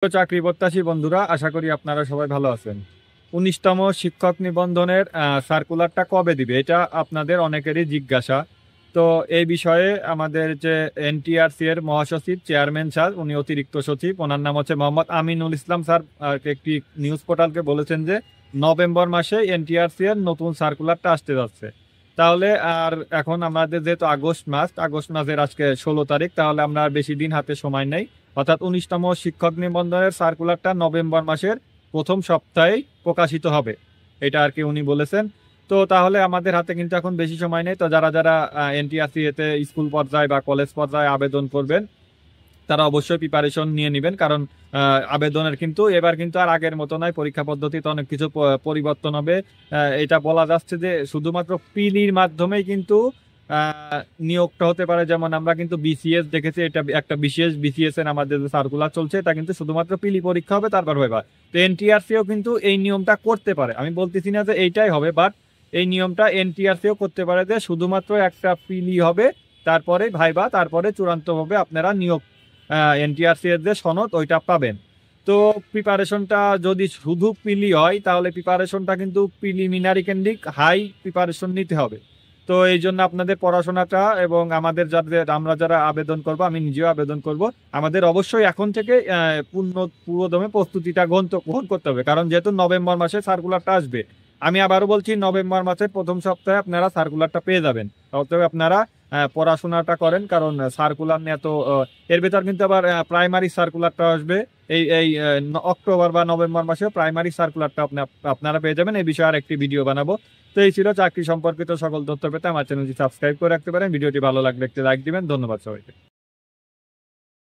তো চাকরি প্রত্যাশী বন্ধুরা, আশা করি আপনারা সবাই ভালো আছেন। ১৯তম শিক্ষক নিবন্ধনের সার্কুলারটা কবে দিবে, এটা আপনাদের অনেকেরই জিজ্ঞাসা। তো এই বিষয়ে আমাদের যে এনটিআরসি এর মহাসচিব চেয়ারম্যান স্যার, উনি অতিরিক্ত সচিব, ওনার নাম হচ্ছে মোহাম্মদ আমিনুল ইসলাম স্যার, একটি নিউজ পোর্টালকে বলেছেন যে নভেম্বর মাসে এনটিআরসি এর নতুন সার্কুলারটা আসতে যাচ্ছে। তাহলে আর এখন আমাদের যেহেতু আগস্ট মাসের আজকে 16 তারিখ, তাহলে আমরা আর বেশি দিন হাতে সময় নেই। অর্থাৎ ১৯তম শিক্ষক নিবন্ধনের সার্কুলারটা নভেম্বর মাসের প্রথম সপ্তাহে প্রকাশিত হবে, এটা আর কি উনি বলেছেন। তো তাহলে আমাদের হাতে কিন্তু এখন বেশি সময় নেই। তো যারা যারা এনটিআরসি এতে স্কুল পর্যায়ে বা কলেজ পর্যায়ে আবেদন করবেন, তারা অবশ্যই প্রিপারেশন নিয়ে নেবেন, কারণ আবেদনের কিন্তু এবার কিন্তু আর আগের মতো নয়, পরীক্ষা পদ্ধতিতে অনেক কিছু পরিবর্তন হবে। এটা বলা যাচ্ছে যে শুধুমাত্র পিলির মাধ্যমেই কিন্তু নিয়োগটা হতে পারে। যেমন আমরা কিন্তু বিসিএস দেখেছি, এটা একটা বিশেষ বিসিএস এর আমাদের যে সার্কুলার চলছে, এটা কিন্তু শুধুমাত্র পিলি পরীক্ষা হবে, তারপর ভাইবা। তো এনটিআরসিও কিন্তু এই নিয়মটা করতে পারে, আমি বলতেছি না যে এইটাই হবে, বাট এই নিয়মটা এনটিআরসিও করতে পারে যে শুধুমাত্র একটা পিলি হবে, তারপরে ভাইবা, তারপরে চূড়ান্তভাবে আপনারা নিয়োগ এনটিআরসি এর যে সনদ ওইটা পাবেন। তো প্রিপারেশনটা যদি শুধু পিলি হয়, তাহলে প্রিপারেশনটা কিন্তু প্রিলিমিনারি কেন্দ্রিক হাই প্রিপারেশন নিতে হবে। তো এই জন্য আপনাদের পড়াশোনাটা এবং আমাদের যাদের আমরা যারা আবেদন করব, আমি নিজেও আবেদন করব, আমাদের অবশ্যই এখন থেকে পুরোদমে প্রস্তুতিটা গ্রহণ করতে হবে, কারণ যেহেতু নভেম্বর মাসে সার্কুলারটা আসবে। আমি আবারও বলছি, নভেম্বর মাসের প্রথম সপ্তাহে আপনারা সার্কুলারটা পেয়ে যাবেন। অতএব আপনারা পড়াশোনাটা করেন, কারণ সার্কুলার নিয়ে তো এর ভেতর কিন্তু আবার প্রাইমারি সার্কুলারটা আসবে। এই এই অক্টোবর বা নভেম্বর মাসে প্রাইমারি সার্কুলারটা আপনারা পেয়ে যাবেন। এই বিষয়ে আর একটি ভিডিও বানাবো। তো এই ছিল চাকরি সম্পর্কিত সকল তথ্য পেতে আমার চ্যানেলটি সাবস্ক্রাইব করে রাখতে পারেন। ভিডিওটি ভালো লাগলে একটি লাইক দিবেন। ধন্যবাদ সবাইকে।